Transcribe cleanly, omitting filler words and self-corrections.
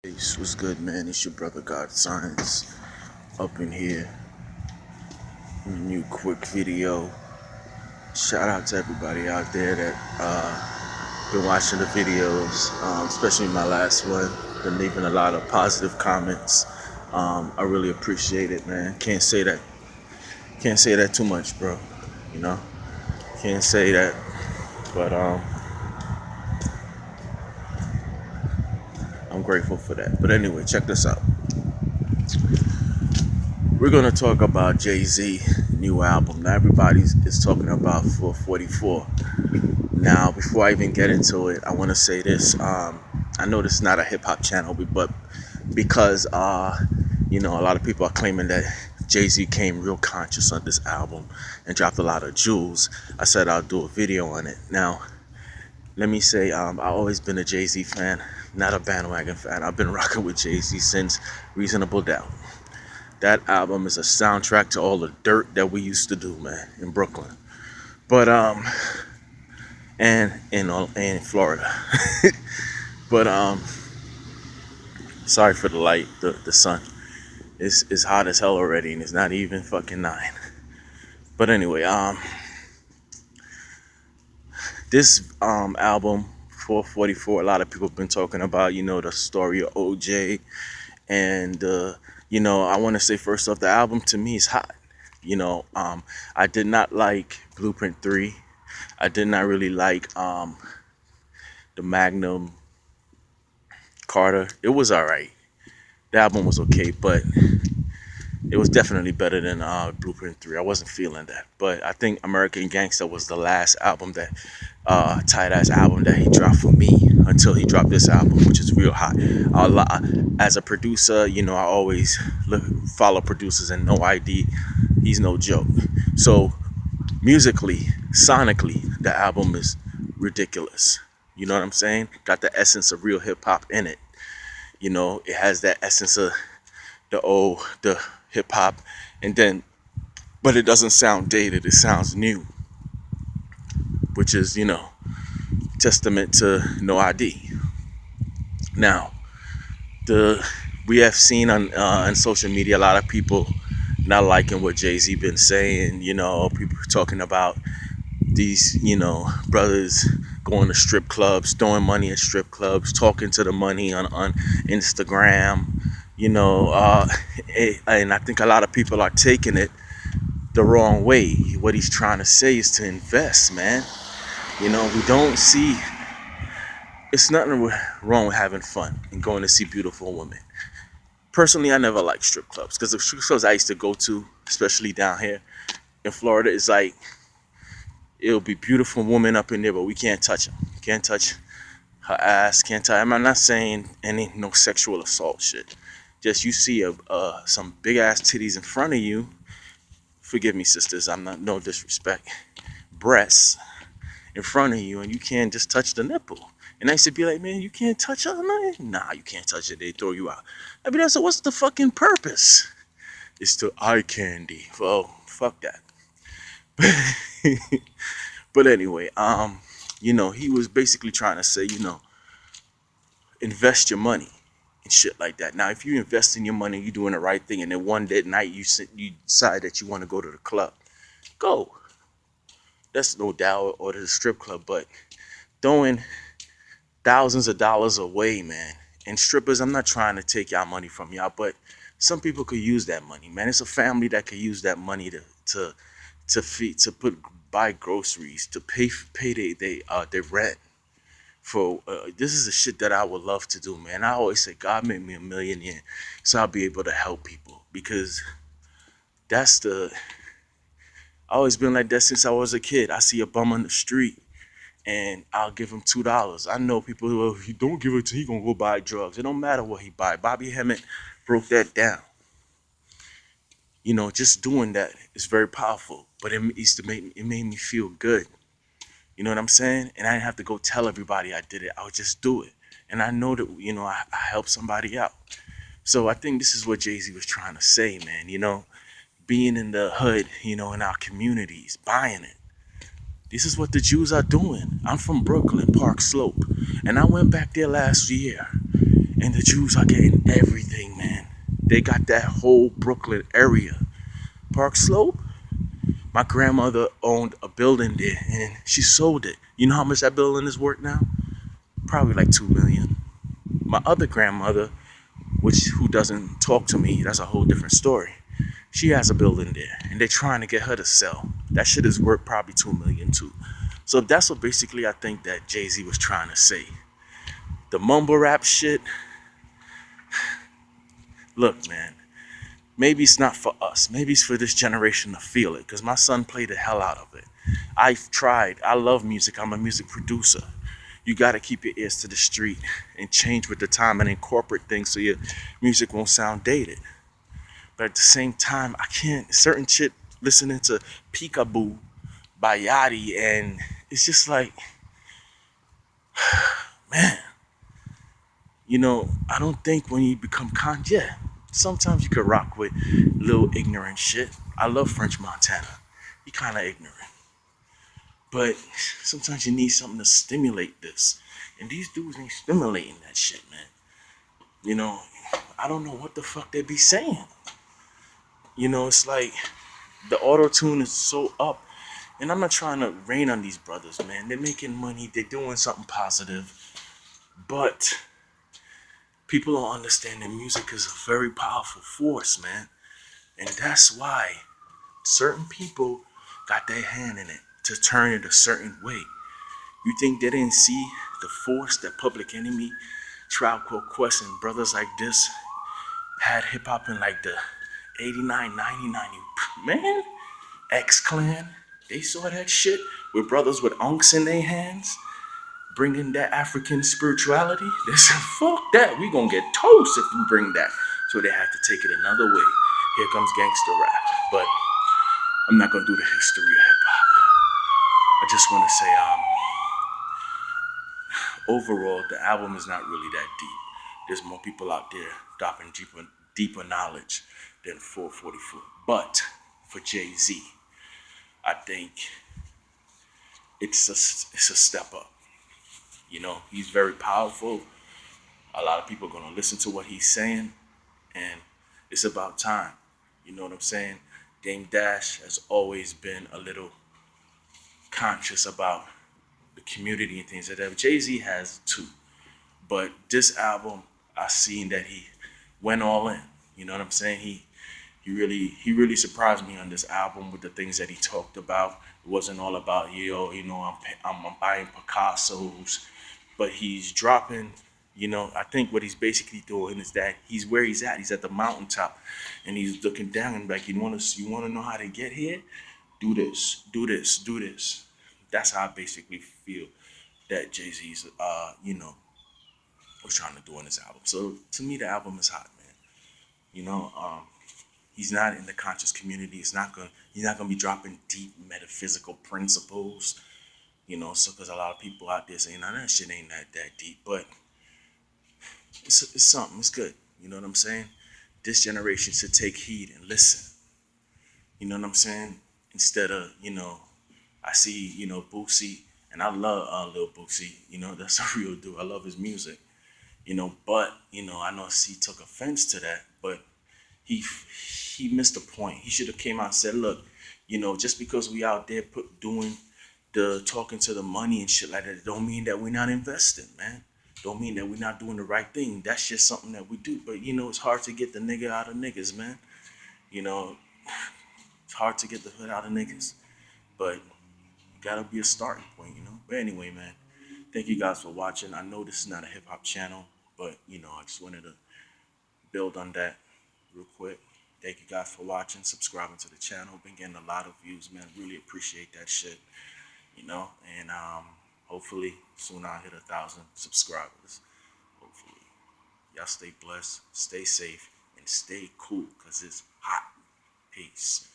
Peace, what's good, man? It's your brother God Science up in here. New quick video. Shout out to everybody out there that been watching the videos, especially my last one. Been leaving a lot of positive comments. I really appreciate it, man. Can't say that too much, bro. You know, can't say that, but I'm grateful for that. But anyway, check this out. We're gonna talk about Jay-Z new album. Now everybody is talking about 444. Now, before I even get into it, I want to say this. I know this is not a hip hop channel, but because a lot of people are claiming that Jay-Z came real conscious on this album and dropped a lot of jewels, I said I'll do a video on it. Now, let me say, I've always been a Jay-Z fan, not a bandwagon fan. I've been rocking with Jay-Z since Reasonable Doubt. That album is a soundtrack to all the dirt that we used to do, man, in Brooklyn. But and in Florida. But sorry for the light, the sun. It's hot as hell already, and it's not even fucking 9. But anyway, this album 444, a lot of people have been talking about, the story of OJ, and I want to say first off, the album to me is hot. I did not like Blueprint 3. I did not really like the Magnum Carter. It was all right. The album was okay, but it was definitely better than Blueprint 3. I wasn't feeling that. But I think American Gangster was the last album that, tight ass album that he dropped for me until he dropped this album, which is real hot. As a producer, I always follow producers, and No ID, he's no joke. So musically, sonically, the album is ridiculous. You know what I'm saying? Got the essence of real hip hop in it. It has that essence of the hip hop, but it doesn't sound dated. It sounds new, which is, testament to No ID. Now, we have seen on social media a lot of people not liking what Jay-Z been saying. People talking about these, brothers going to strip clubs, throwing money at strip clubs, talking to the money on Instagram, and I think a lot of people are taking it the wrong way. What he's trying to say is to invest, man. We don't see, it's nothing wrong with having fun and going to see beautiful women. Personally, I never liked strip clubs because the strip clubs I used to go to, especially down here in Florida, is like, it'll be beautiful women up in there, but we can't touch them. Can't touch her ass. Can't touch. I'm not saying no sexual assault shit. Just you see some big ass titties in front of you. Forgive me, sisters. I'm not, no disrespect. Breasts in front of you, and you can't just touch the nipple. And I used to be like, man, you can't touch her, man. Nah, you can't touch it. They throw you out. I mean, so what's the fucking purpose? It's to eye candy. Well, fuck that. But anyway, he was basically trying to say, invest your money and shit like that. Now, if you invest in your money, you're doing the right thing, and then one day night you decide that you want to go to the club, go. That's no doubt, or to the strip club, but throwing thousands of dollars away, man. And strippers, I'm not trying to take y'all money from y'all, but some people could use that money, man. It's a family that could use that money to feed, to buy groceries, to pay their rent. For this is the shit that I would love to do, man. I always say, God made me a millionaire, so I'll be able to help people, because that's I always been like that since I was a kid. I see a bum on the street, and I'll give him $2. I know people who, if you don't give it to, he gonna go buy drugs. It don't matter what he buy. Bobby Hemmett broke that down. Just doing that is very powerful, but it made me feel good. You know what I'm saying? And I didn't have to go tell everybody I did it. I would just do it. And I know that, I helped somebody out. So I think this is what Jay-Z was trying to say, man. Being in the hood, in our communities, buying it. This is what the Jews are doing. I'm from Brooklyn, Park Slope. And I went back there last year. And the Jews are getting everything, man. They got that whole Brooklyn area. Park Slope, my grandmother owned a building there and she sold it. You know how much that building is worth now? Probably like 2 million. My other grandmother, which who doesn't talk to me, that's a whole different story. She has a building there and they're trying to get her to sell. That shit is worth probably 2 million too. So that's what basically I think that Jay-Z was trying to say. The mumble rap shit, look, man, maybe it's not for us. Maybe it's for this generation to feel it. Because my son played the hell out of it. I've tried. I love music. I'm a music producer. You got to keep your ears to the street and change with the time and incorporate things so your music won't sound dated. But at the same time, I can't. Certain shit listening to Peekaboo by Yachty, and it's just like, man, I don't think when you become yeah, sometimes you could rock with little ignorant shit. I love French Montana. He kind of ignorant. But sometimes you need something to stimulate this. And these dudes ain't stimulating that shit, man. You know, I don't know what the fuck they be saying. It's like the auto tune is so up. And I'm not trying to rain on these brothers, man. They're making money, they're doing something positive. But people don't understand that music is a very powerful force, man. And that's why certain people got their hand in it to turn it a certain way. You think they didn't see the force that Public Enemy, Tribe Called Quest, and brothers like this had hip hop in like the 89, 90, 90? Man, X Clan, they saw that shit with brothers with unks in their hands, bringing that African spirituality. They said, fuck that, we gonna get toast if we bring that. So they had to take it another way. Here comes gangster rap. But I'm not gonna do the history of hip hop. I just wanna say, overall, the album is not really that deep. There's more people out there dropping deeper knowledge than 444. But for Jay-Z, I think it's a step up. He's very powerful. A lot of people are gonna listen to what he's saying, and it's about time. You know what I'm saying? Dame Dash has always been a little conscious about the community and things like that. Jay-Z has too. But this album, I seen that he went all in. You know what I'm saying? He really surprised me on this album with the things that he talked about. It wasn't all about I'm buying Picassos, but he's dropping. I think what he's basically doing is that he's where he's at. He's at the mountaintop, and he's looking down and like, you want to know how to get here? Do this, do this, do this. That's how I basically feel that Jay-Z's was trying to do on this album. So to me, the album is hot, man. You know, um, he's not in the conscious community. He's not gonna be dropping deep metaphysical principles. So because a lot of people out there saying, "Nah, that shit ain't that deep," but it's something. It's good. You know what I'm saying? This generation should take heed and listen. You know what I'm saying? Instead of I see Boosie, and I love Lil Boosie. That's a real dude. I love his music. But I know he took offense to that, but he he missed the point. He should have came out and said, look, just because we out there doing the talking to the money and shit like that, don't mean that we're not investing, man. Don't mean that we're not doing the right thing. That's just something that we do. But it's hard to get the nigga out of niggas, man. You know, it's hard to get the hood out of niggas. But gotta be a starting point. But anyway, man, thank you guys for watching. I know this is not a hip hop channel, but I just wanted to build on that real quick. Thank you guys for watching, subscribing to the channel. Been getting a lot of views, man. Really appreciate that shit. And hopefully soon I'll hit 1,000 subscribers. Hopefully. Y'all stay blessed, stay safe, and stay cool, cause it's hot. Peace.